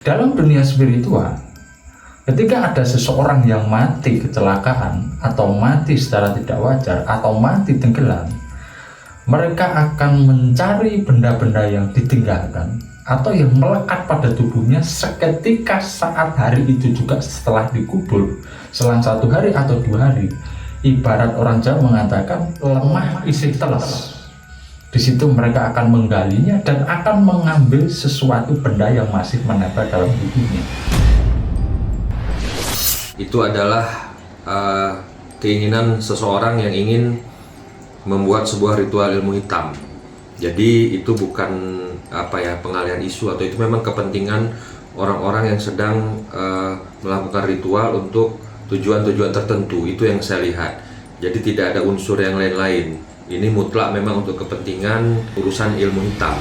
Dalam dunia spiritual, ketika ada seseorang yang mati kecelakaan atau mati secara tidak wajar atau mati tenggelam, mereka akan mencari benda-benda yang ditinggalkan atau yang melekat pada tubuhnya seketika saat hari itu juga setelah dikubur, selang 1 hari atau 2 hari. Ibarat orang Jawa mengatakan lemah isi telas. Di situ mereka akan menggalinya dan akan mengambil sesuatu benda yang masih menempel dalam tubuhnya. Itu adalah keinginan seseorang yang ingin membuat sebuah ritual ilmu hitam. Jadi itu bukan pengalihan isu, atau itu memang kepentingan orang-orang yang sedang melakukan ritual untuk tujuan-tujuan tertentu. Itu yang saya lihat. Jadi tidak ada unsur yang lain-lain. Ini mutlak memang untuk kepentingan urusan ilmu hitam.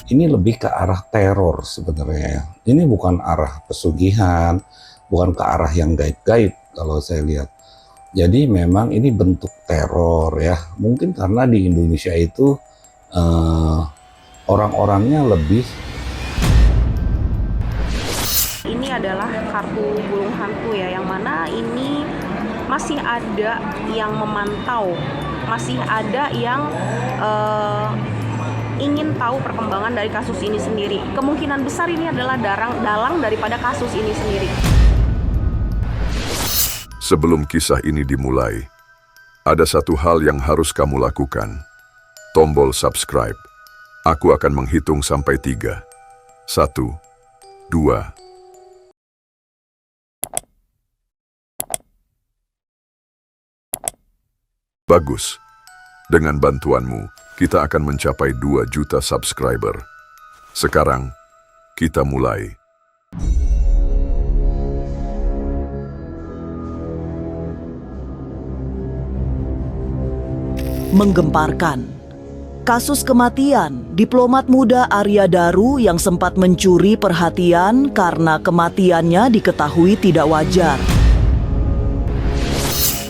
Ini lebih ke arah teror sebenarnya. Ini bukan arah pesugihan, bukan ke arah yang gaib-gaib kalau saya lihat. Jadi memang ini bentuk teror ya. Mungkin karena di Indonesia itu orang-orangnya lebih. Ini adalah kartu burung hantu ya, yang mana ini masih ada yang memantau, masih ada yang ingin tahu perkembangan dari kasus ini sendiri. Kemungkinan besar ini adalah dalang daripada kasus ini sendiri. Sebelum kisah ini dimulai, ada satu hal yang harus kamu lakukan. Tombol subscribe. Aku akan menghitung sampai 3. 1, 2. Bagus. Dengan bantuanmu, kita akan mencapai 2 juta subscriber. Sekarang, kita mulai. Menggemparkan. Kasus kematian diplomat muda Arya Daru yang sempat mencuri perhatian karena kematiannya diketahui tidak wajar.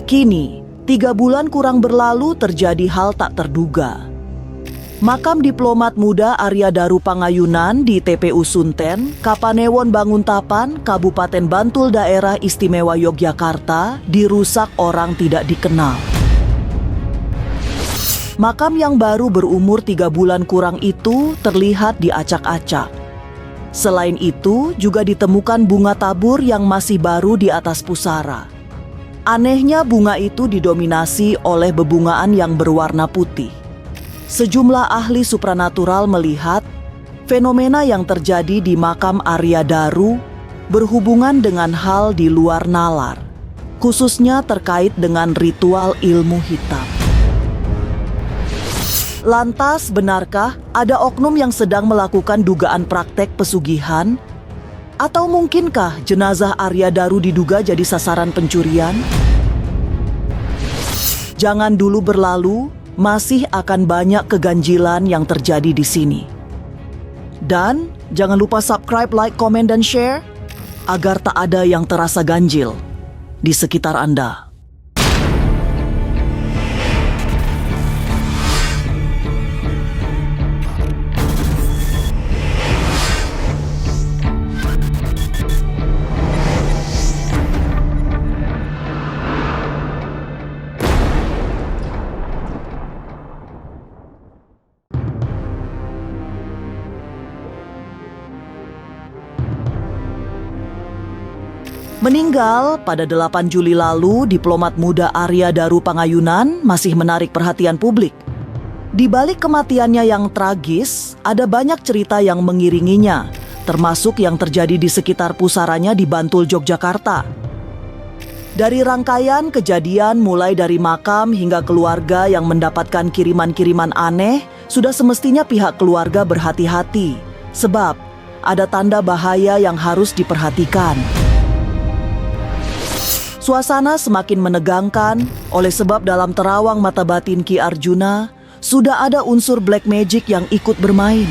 Kini, 3 bulan kurang berlalu terjadi hal tak terduga. Makam diplomat muda Arya Daru Pangayunan di TPU Sunten, Kapanewon Banguntapan, Kabupaten Bantul Daerah Istimewa Yogyakarta dirusak orang tidak dikenal. Makam yang baru berumur 3 bulan kurang itu terlihat diacak-acak. Selain itu, juga ditemukan bunga tabur yang masih baru di atas pusara. Anehnya bunga itu didominasi oleh bebungaan yang berwarna putih. Sejumlah ahli supranatural melihat fenomena yang terjadi di makam Arya Daru berhubungan dengan hal di luar nalar, khususnya terkait dengan ritual ilmu hitam. Lantas, benarkah ada oknum yang sedang melakukan dugaan praktek pesugihan? Atau mungkinkah jenazah Arya Daru diduga jadi sasaran pencurian? Jangan dulu berlalu, masih akan banyak keganjilan yang terjadi di sini. Dan jangan lupa subscribe, like, komen, dan share agar tak ada yang terasa ganjil di sekitar Anda. Meninggal pada 8 Juli lalu, diplomat muda Arya Daru Pangayunan masih menarik perhatian publik. Di balik kematiannya yang tragis, ada banyak cerita yang mengiringinya, termasuk yang terjadi di sekitar pusaranya di Bantul, Yogyakarta. Dari rangkaian kejadian mulai dari makam hingga keluarga yang mendapatkan kiriman-kiriman aneh, sudah semestinya pihak keluarga berhati-hati, sebab ada tanda bahaya yang harus diperhatikan. Suasana semakin menegangkan oleh sebab dalam terawang mata batin Ki Arjuna sudah ada unsur black magic yang ikut bermain.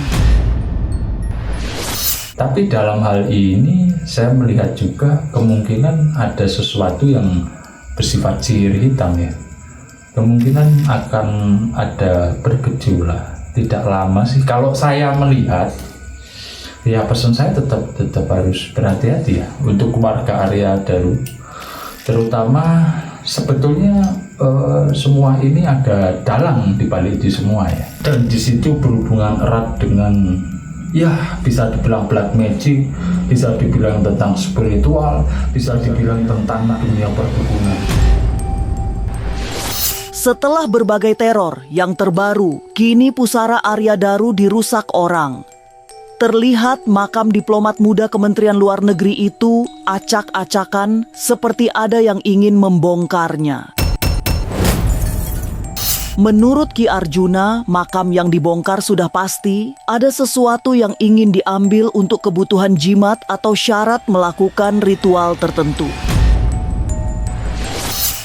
Tapi dalam hal ini saya melihat juga kemungkinan ada sesuatu yang bersifat sihir hitam ya. Kemungkinan akan ada bergejolak. Tidak lama sih kalau saya melihat Ya pesan saya tetap harus berhati-hati ya untuk keluarga Arya Daru, terutama sebetulnya semua ini ada dalang di balik itu semua ya, dan di situ berhubungan erat dengan ya bisa dibilang black magic, bisa dibilang tentang spiritual, bisa dibilang tentang dunia perdukunan. Setelah berbagai teror yang terbaru, kini pusara Arya Daru dirusak orang. Terlihat makam diplomat muda Kementerian Luar Negeri itu acak-acakan seperti ada yang ingin membongkarnya. Menurut Ki Arjuna, makam yang dibongkar sudah pasti ada sesuatu yang ingin diambil untuk kebutuhan jimat atau syarat melakukan ritual tertentu.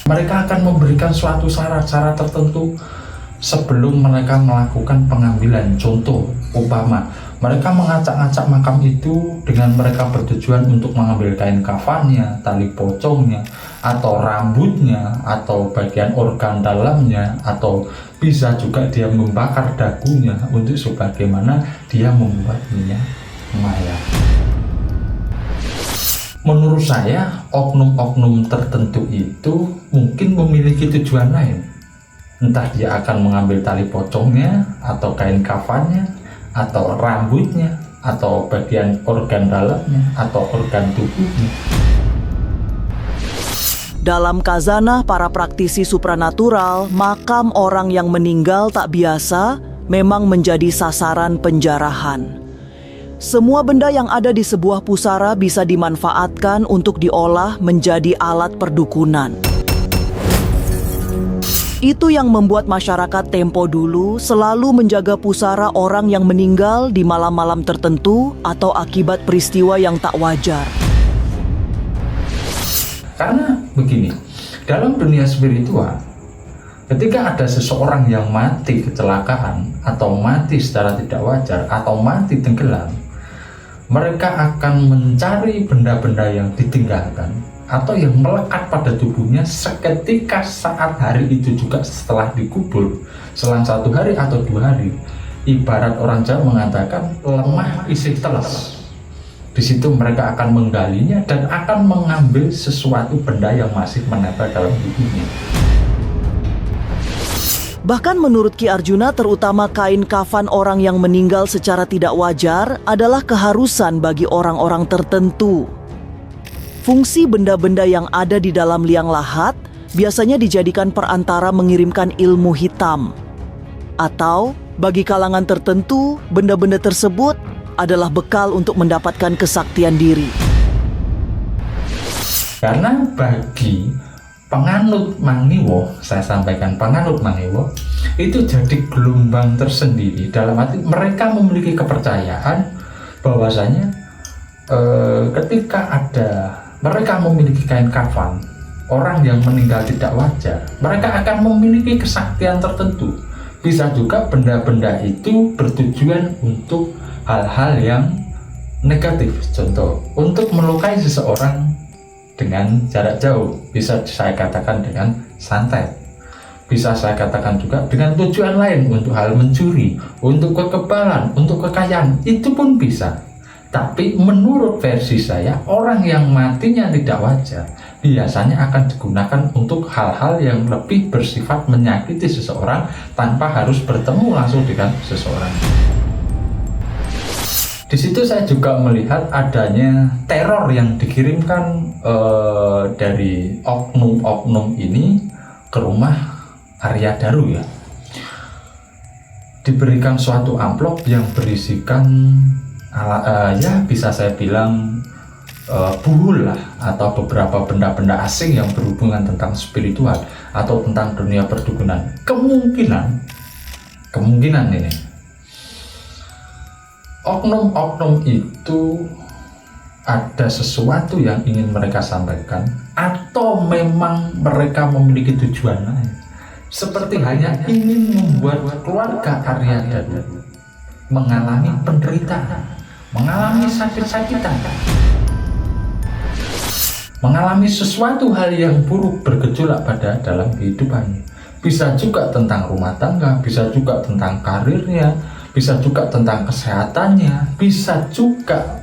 Mereka akan memberikan suatu syarat-syarat tertentu sebelum mereka melakukan pengambilan. Contoh, umpama mereka mengacak-acak makam itu dengan mereka bertujuan untuk mengambil kain kafannya, tali pocongnya, atau rambutnya, atau bagian organ dalamnya, atau bisa juga dia membakar dagunya untuk sebagaimana dia membuat minyak maya. Menurut saya, oknum-oknum tertentu itu mungkin memiliki tujuan lain. Entah dia akan mengambil tali pocongnya, atau kain kafannya, atau rambutnya, atau bagian organ dalamnya, atau organ tubuhnya. Dalam kazanah para praktisi supranatural, makam orang yang meninggal tak biasa memang menjadi sasaran penjarahan. Semua benda yang ada di sebuah pusara bisa dimanfaatkan untuk diolah menjadi alat perdukunan. Itu yang membuat masyarakat tempo dulu selalu menjaga pusara orang yang meninggal di malam-malam tertentu atau akibat peristiwa yang tak wajar. Karena begini, dalam dunia spiritual, ketika ada seseorang yang mati kecelakaan atau mati secara tidak wajar atau mati tenggelam, mereka akan mencari benda-benda yang ditinggalkan atau yang melekat pada tubuhnya seketika saat hari itu juga setelah dikubur, selang 1 hari atau 2 hari. Ibarat orang Jawa mengatakan lemah isi teles. Di situ mereka akan menggalinya dan akan mengambil sesuatu benda yang masih menempel dalam tubuhnya. Bahkan menurut Ki Arjuna, terutama kain kafan orang yang meninggal secara tidak wajar adalah keharusan bagi orang-orang tertentu. Fungsi benda-benda yang ada di dalam liang lahat biasanya dijadikan perantara mengirimkan ilmu hitam. Atau bagi kalangan tertentu, benda-benda tersebut adalah bekal untuk mendapatkan kesaktian diri. Karena bagi penganut Mangiwo, saya sampaikan penganut Mangiwo, itu jadi gelombang tersendiri. Dalam arti mereka memiliki kepercayaan bahwasanya ketika mereka memiliki kain kafan orang yang meninggal tidak wajar, mereka akan memiliki kesaktian tertentu. Bisa juga benda-benda itu bertujuan untuk hal-hal yang negatif. Contoh, untuk melukai seseorang dengan jarak jauh, bisa saya katakan dengan santet. Bisa saya katakan juga dengan tujuan lain, untuk hal mencuri, untuk kekebalan, untuk kekayaan, itu pun bisa. Tapi menurut versi saya, orang yang matinya tidak wajar biasanya akan digunakan untuk hal-hal yang lebih bersifat menyakiti seseorang tanpa harus bertemu langsung dengan seseorang. Di situ saya juga melihat adanya teror yang dikirimkan dari oknum-oknum ini ke rumah Arya Daru ya. Diberikan suatu amplop yang berisikan ya bisa saya bilang buhul lah, atau beberapa benda-benda asing yang berhubungan tentang spiritual atau tentang dunia perdukunan. Kemungkinan ini oknum-oknum itu ada sesuatu yang ingin mereka sampaikan, atau memang mereka memiliki tujuan lain, seperti hanya ingin membuat keluarga Arya Daru mengalami penderitaan, mengalami sakit-sakitan, mengalami sesuatu hal yang buruk bergejolak pada dalam kehidupannya. Bisa juga tentang rumah tangga, bisa juga tentang karirnya, bisa juga tentang kesehatannya, bisa juga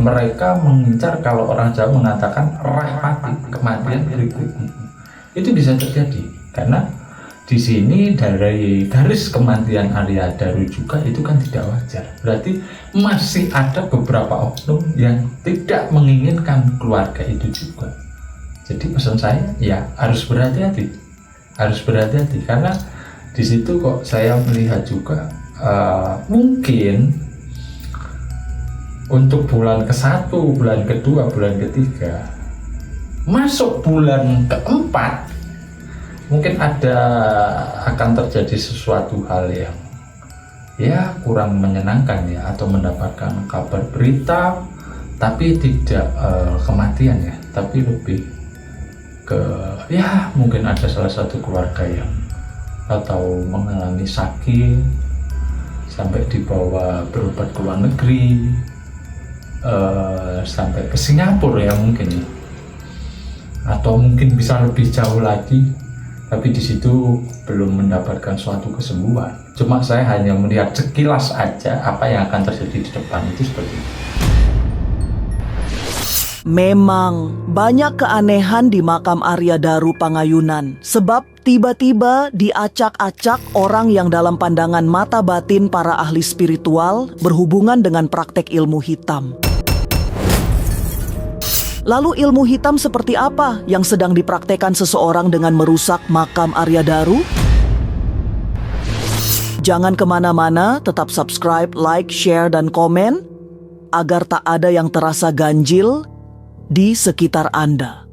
mereka mengincar, kalau orang Jawa mengatakan rahmati, kematian berikutnya. Itu bisa terjadi karena di sini dari garis kematian Arya Daru juga itu kan tidak wajar. Berarti masih ada beberapa oknum yang tidak menginginkan keluarga itu juga. Jadi pesan saya ya harus berhati-hati, karena di situ kok saya melihat juga mungkin untuk bulan ke-1, bulan ke-2, bulan ke-3, masuk bulan ke-4, mungkin akan terjadi sesuatu hal yang ya kurang menyenangkan ya, atau mendapatkan kabar berita tapi tidak kematian ya, tapi lebih ke ya mungkin ada salah satu keluarga yang atau mengalami sakit sampai dibawa berobat ke luar negeri, sampai ke Singapura ya mungkin ya, atau mungkin bisa lebih jauh lagi, tapi di situ belum mendapatkan suatu kesembuhan. Cuma saya hanya melihat sekilas aja apa yang akan terjadi di depan itu seperti itu. Memang banyak keanehan di makam Arya Daru Pangayunan, sebab tiba-tiba diacak-acak orang yang dalam pandangan mata batin para ahli spiritual berhubungan dengan praktek ilmu hitam. Lalu ilmu hitam seperti apa yang sedang dipraktekkan seseorang dengan merusak makam Arya Daru? Jangan kemana-mana, tetap subscribe, like, share, dan komen agar tak ada yang terasa ganjil di sekitar Anda.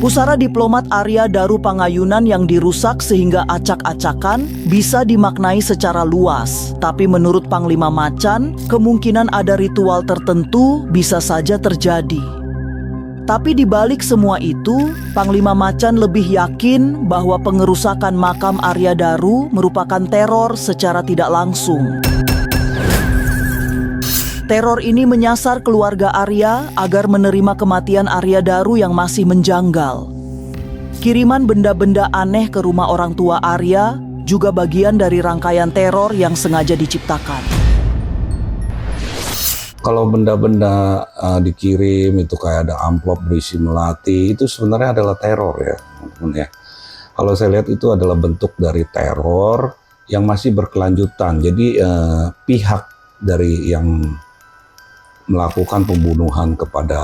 Pusara diplomat Arya Daru Pangayunan yang dirusak sehingga acak-acakan bisa dimaknai secara luas. Tapi menurut Panglima Macan, kemungkinan ada ritual tertentu bisa saja terjadi. Tapi di balik semua itu, Panglima Macan lebih yakin bahwa pengerusakan makam Arya Daru merupakan teror secara tidak langsung. Teror ini menyasar keluarga Arya agar menerima kematian Arya Daru yang masih menjanggal. Kiriman benda-benda aneh ke rumah orang tua Arya juga bagian dari rangkaian teror yang sengaja diciptakan. Kalau benda-benda dikirim itu kayak ada amplop berisi melati, itu sebenarnya adalah teror ya, teman-teman ya. Kalau saya lihat itu adalah bentuk dari teror yang masih berkelanjutan. Jadi pihak dari yang melakukan pembunuhan kepada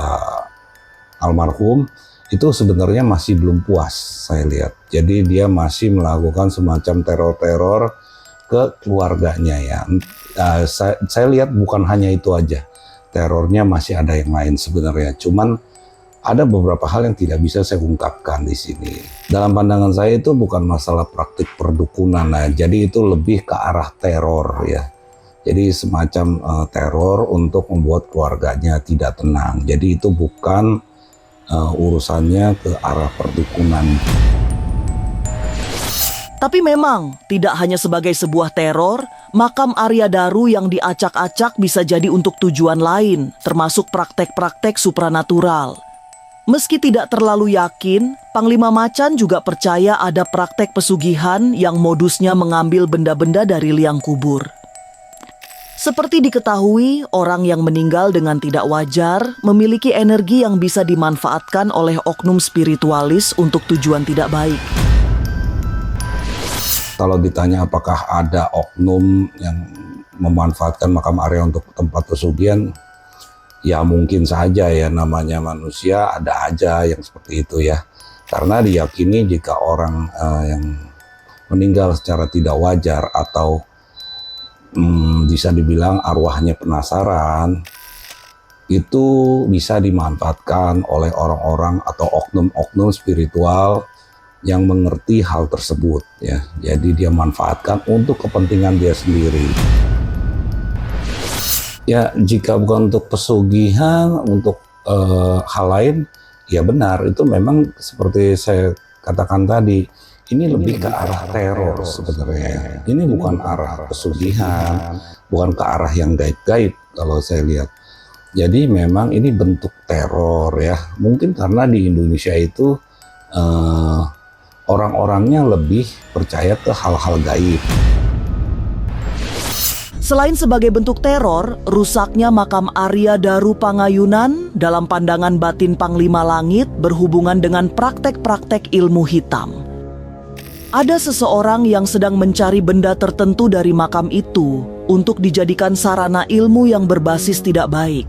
almarhum itu sebenarnya masih belum puas, saya lihat. Jadi dia masih melakukan semacam teror-teror ke keluarganya ya. Saya lihat bukan hanya itu aja, terornya masih ada yang lain sebenarnya. Cuman ada beberapa hal yang tidak bisa saya ungkapkan di sini. Dalam pandangan saya itu bukan masalah praktik perdukunan, jadi itu lebih ke arah teror ya. Jadi semacam teror untuk membuat keluarganya tidak tenang. Jadi itu bukan urusannya ke arah perdukunan. Tapi memang tidak hanya sebagai sebuah teror, makam Arya Daru yang diacak-acak bisa jadi untuk tujuan lain, termasuk praktek-praktek supranatural. Meski tidak terlalu yakin, Panglima Macan juga percaya ada praktek pesugihan yang modusnya mengambil benda-benda dari liang kubur. Seperti diketahui, orang yang meninggal dengan tidak wajar memiliki energi yang bisa dimanfaatkan oleh oknum spiritualis untuk tujuan tidak baik. Kalau ditanya apakah ada oknum yang memanfaatkan makam Arya untuk tempat pesugihan, ya mungkin saja ya, namanya manusia ada aja yang seperti itu ya. Karena diyakini jika orang yang meninggal secara tidak wajar atau bisa dibilang arwahnya penasaran, itu bisa dimanfaatkan oleh orang-orang atau oknum-oknum spiritual yang mengerti hal tersebut ya. Jadi dia manfaatkan untuk kepentingan dia sendiri. Ya jika bukan untuk pesugihan, untuk hal lain, ya benar itu memang seperti saya katakan tadi, Ini lebih ke arah teror sebenarnya. Ini bukan arah pesugihan, bukan ke arah yang gaib-gaib kalau saya lihat. Jadi memang ini bentuk teror ya. Mungkin karena di Indonesia itu orang-orangnya lebih percaya ke hal-hal gaib. Selain sebagai bentuk teror, rusaknya makam Arya Daru Pangayunan dalam pandangan batin Panglima Langit berhubungan dengan praktek-praktek ilmu hitam. Ada seseorang yang sedang mencari benda tertentu dari makam itu untuk dijadikan sarana ilmu yang berbasis tidak baik.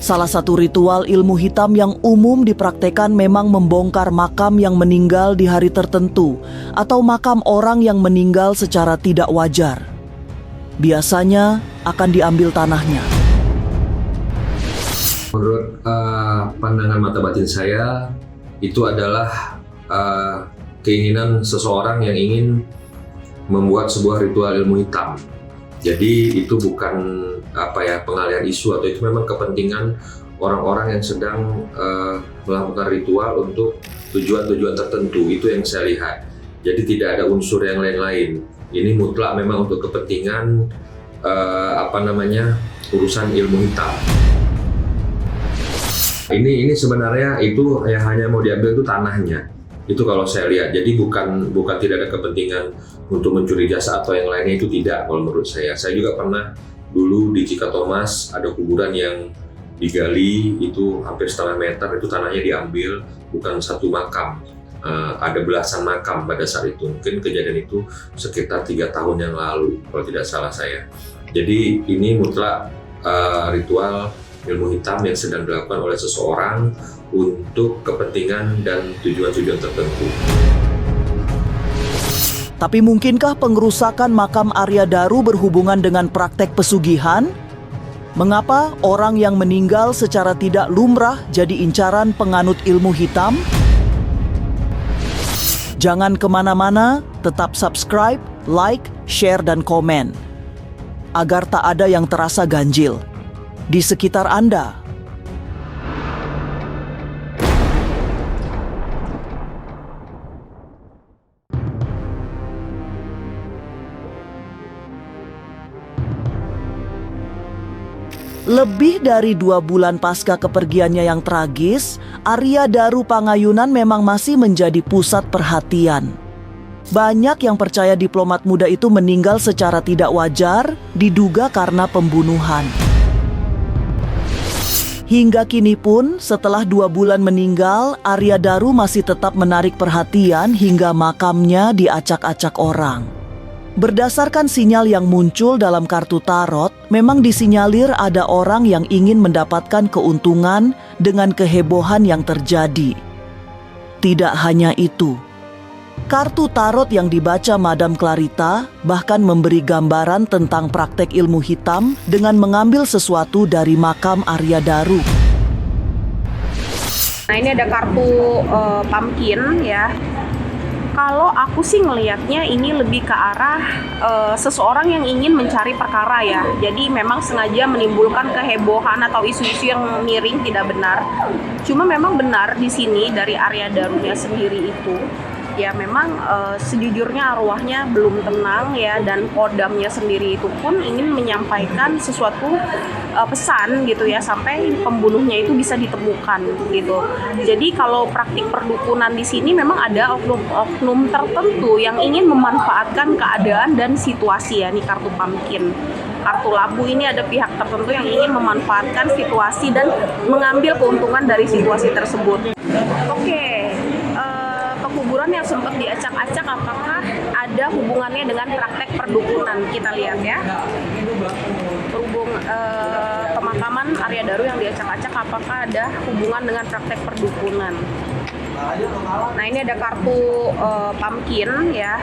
Salah satu ritual ilmu hitam yang umum dipraktekkan memang membongkar makam yang meninggal di hari tertentu atau makam orang yang meninggal secara tidak wajar. Biasanya akan diambil tanahnya. Menurut pandangan mata batin saya, itu adalah keinginan seseorang yang ingin membuat sebuah ritual ilmu hitam. Jadi itu bukan pengalian isu, atau itu memang kepentingan orang-orang yang sedang melakukan ritual untuk tujuan-tujuan tertentu. Itu yang saya lihat. Jadi tidak ada unsur yang lain-lain. Ini mutlak memang untuk kepentingan urusan ilmu hitam. Ini sebenarnya itu yang hanya mau diambil itu tanahnya. Itu kalau saya lihat. Jadi bukan tidak ada kepentingan untuk mencuri jasa atau yang lainnya, itu tidak kalau menurut saya. Saya juga pernah dulu di Cikatomas ada kuburan yang digali itu hampir setengah meter, itu tanahnya diambil, bukan satu makam. Ada belasan makam pada saat itu. Mungkin kejadian itu sekitar 3 tahun yang lalu kalau tidak salah saya. Jadi ini mutlak ritual ilmu hitam yang sedang dilakukan oleh seseorang untuk kepentingan dan tujuan-tujuan tertentu. Tapi mungkinkah pengerusakan makam Arya Daru berhubungan dengan praktek pesugihan? Mengapa orang yang meninggal secara tidak lumrah jadi incaran penganut ilmu hitam? Jangan kemana-mana, tetap subscribe, like, share, dan komen agar tak ada yang terasa ganjil di sekitar Anda. Lebih dari 2 bulan pasca kepergiannya yang tragis, Arya Daru Pangayunan memang masih menjadi pusat perhatian. Banyak yang percaya diplomat muda itu meninggal secara tidak wajar, diduga karena pembunuhan. Hingga kini pun, setelah 2 bulan meninggal, Arya Daru masih tetap menarik perhatian hingga makamnya diacak-acak orang. Berdasarkan sinyal yang muncul dalam kartu tarot, memang disinyalir ada orang yang ingin mendapatkan keuntungan dengan kehebohan yang terjadi. Tidak hanya itu, kartu tarot yang dibaca Madam Clarita bahkan memberi gambaran tentang praktek ilmu hitam dengan mengambil sesuatu dari makam Arya Daru. Nah, ini ada kartu pumpkin ya. Kalau aku sih ngelihatnya ini lebih ke arah seseorang yang ingin mencari perkara ya. Jadi memang sengaja menimbulkan kehebohan atau isu-isu yang miring tidak benar. Cuma memang benar di sini dari Arya Darunya sendiri itu. Ya memang sejujurnya arwahnya belum tenang ya, dan kodamnya sendiri itu pun ingin menyampaikan sesuatu pesan gitu ya, sampai pembunuhnya itu bisa ditemukan gitu. Jadi kalau praktik perdukunan di sini memang ada oknum-oknum tertentu yang ingin memanfaatkan keadaan dan situasi ya. Nih kartu pumpkin. Kartu labu ini ada pihak tertentu yang ingin memanfaatkan situasi dan mengambil keuntungan dari situasi tersebut. Oke. Kuburan yang sempat diacak-acak, apakah ada hubungannya dengan praktek perdukunan? Kita lihat ya. Berhubung pemakaman Arya Daru yang diacak-acak, apakah ada hubungan dengan praktek perdukunan? Nah, ini ada kartu pumpkin ya.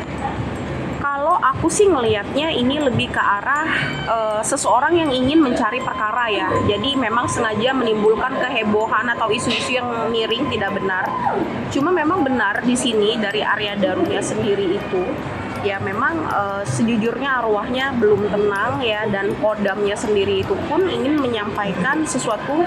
Kalau aku sih ngelihatnya ini lebih ke arah seseorang yang ingin mencari perkara ya. Jadi memang sengaja menimbulkan kehebohan atau isu-isu yang miring tidak benar. Cuma memang benar di sini dari Arya Darunya sendiri itu. ya memang sejujurnya arwahnya belum tenang ya, dan kodamnya sendiri itu pun ingin menyampaikan sesuatu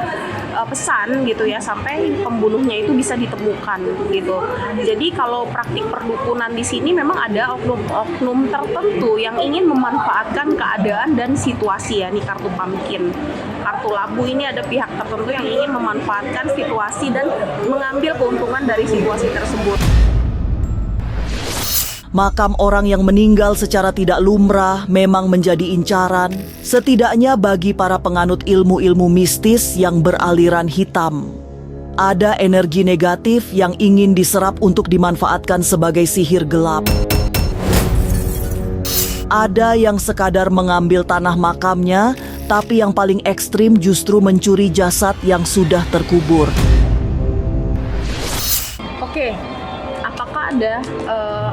pesan gitu ya, sampai pembunuhnya itu bisa ditemukan gitu. Jadi kalau praktik perdukunan di sini memang ada oknum-oknum tertentu yang ingin memanfaatkan keadaan dan situasi ya. Nih kartu pumpkin, kartu labu, ini ada pihak tertentu yang ingin memanfaatkan situasi dan mengambil keuntungan dari situasi tersebut. Makam orang yang meninggal secara tidak lumrah memang menjadi incaran, setidaknya bagi para penganut ilmu-ilmu mistis yang beraliran hitam. Ada energi negatif yang ingin diserap untuk dimanfaatkan sebagai sihir gelap. Ada yang sekadar mengambil tanah makamnya, tapi yang paling ekstrim justru mencuri jasad yang sudah terkubur. Oke. Apakah ada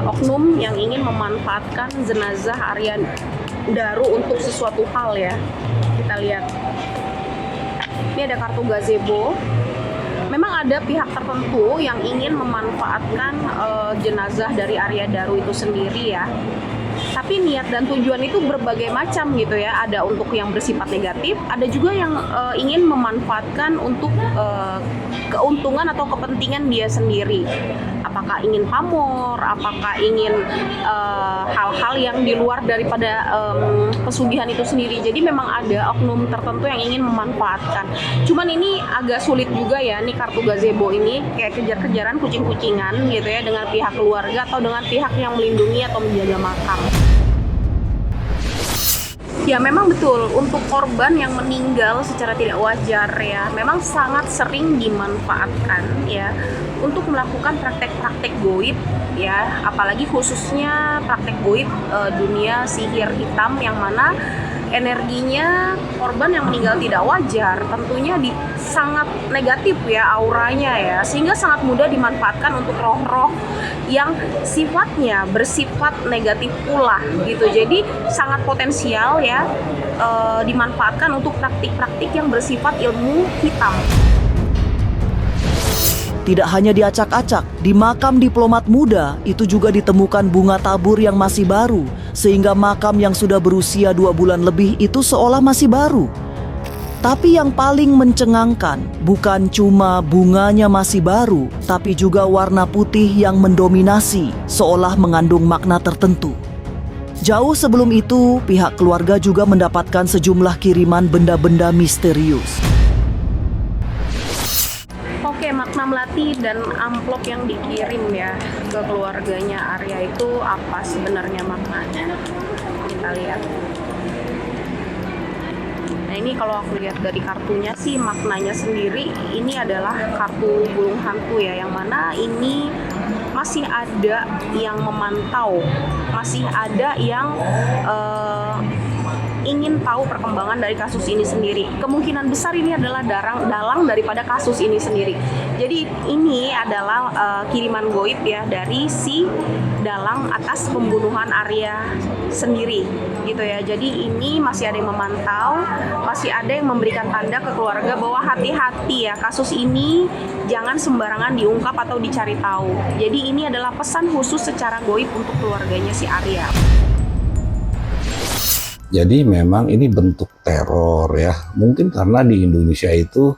oknum yang ingin memanfaatkan jenazah Arya Daru untuk sesuatu hal ya? Kita lihat. Ini ada kartu gazebo. Memang ada pihak tertentu yang ingin memanfaatkan jenazah dari Arya Daru itu sendiri ya. Tapi niat dan tujuan itu berbagai macam gitu ya. Ada untuk yang bersifat negatif, ada juga yang ingin memanfaatkan untuk keuntungan atau kepentingan dia sendiri. Apakah ingin pamor, apakah ingin hal-hal yang di luar daripada pesugihan itu sendiri. Jadi memang ada oknum tertentu yang ingin memanfaatkan. Cuman ini agak sulit juga ya, nih kartu gazebo ini kayak kejar-kejaran kucing-kucingan gitu ya, dengan pihak keluarga atau dengan pihak yang melindungi atau menjaga makam. Ya memang betul, untuk korban yang meninggal secara tidak wajar ya, memang sangat sering dimanfaatkan ya untuk melakukan praktek-praktek goib ya, apalagi khususnya praktek goib dunia sihir hitam, yang mana energinya korban yang meninggal tidak wajar tentunya sangat negatif ya auranya ya, sehingga sangat mudah dimanfaatkan untuk roh-roh yang sifatnya bersifat negatif pula gitu. Jadi sangat potensial ya dimanfaatkan untuk praktik-praktik yang bersifat ilmu hitam. Tidak hanya diacak-acak, di makam diplomat muda itu juga ditemukan bunga tabur yang masih baru, sehingga makam yang sudah berusia 2 bulan lebih itu seolah masih baru. Tapi yang paling mencengangkan bukan cuma bunganya masih baru, tapi juga warna putih yang mendominasi, seolah mengandung makna tertentu. Jauh sebelum itu, pihak keluarga juga mendapatkan sejumlah kiriman benda-benda misterius. Oke, makna melati dan amplop yang dikirim ya ke keluarganya Arya itu apa sebenarnya maknanya? Kita lihat. Nah ini kalau aku lihat dari kartunya sih, maknanya sendiri ini adalah kartu bulung hantu ya, yang mana ini masih ada yang memantau, masih ada yang ingin tahu perkembangan dari kasus ini sendiri. Kemungkinan besar ini adalah dalang daripada kasus ini sendiri. Jadi ini adalah kiriman goib ya dari si dalang atas pembunuhan Arya sendiri gitu ya. Jadi ini masih ada yang memantau, masih ada yang memberikan tanda ke keluarga bahwa hati-hati ya, kasus ini jangan sembarangan diungkap atau dicari tahu. Jadi ini adalah pesan khusus secara goib untuk keluarganya si Arya. Jadi memang ini bentuk teror ya. Mungkin karena di Indonesia itu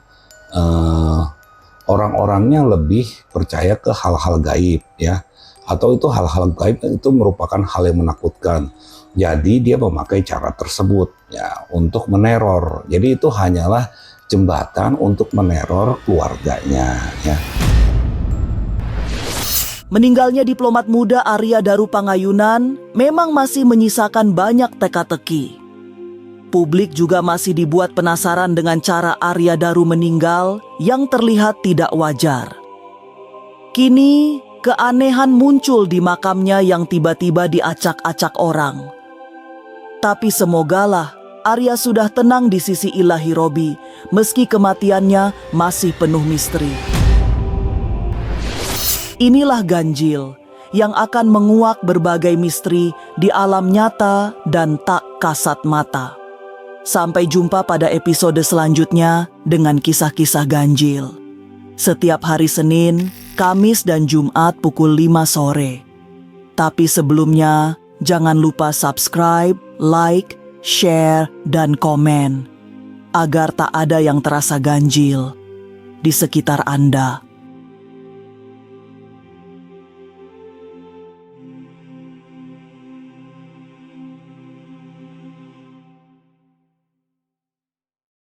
orang-orangnya lebih percaya ke hal-hal gaib ya. Atau itu hal-hal gaib itu merupakan hal yang menakutkan. Jadi dia memakai cara tersebut ya untuk meneror. Jadi itu hanyalah jembatan untuk meneror keluarganya ya. Meninggalnya diplomat muda Arya Daru Pangayunan memang masih menyisakan banyak teka-teki. Publik juga masih dibuat penasaran dengan cara Arya Daru meninggal yang terlihat tidak wajar. Kini, keanehan muncul di makamnya yang tiba-tiba diacak-acak orang. Tapi semogalah Arya sudah tenang di sisi Ilahi Robi, meski kematiannya masih penuh misteri. Inilah ganjil yang akan menguak berbagai misteri di alam nyata dan tak kasat mata. Sampai jumpa pada episode selanjutnya dengan kisah-kisah ganjil. Setiap hari Senin, Kamis dan Jumat pukul 5 sore. Tapi sebelumnya, Jangan lupa subscribe, like, share, dan komen agar tak ada yang terasa ganjil di sekitar Anda.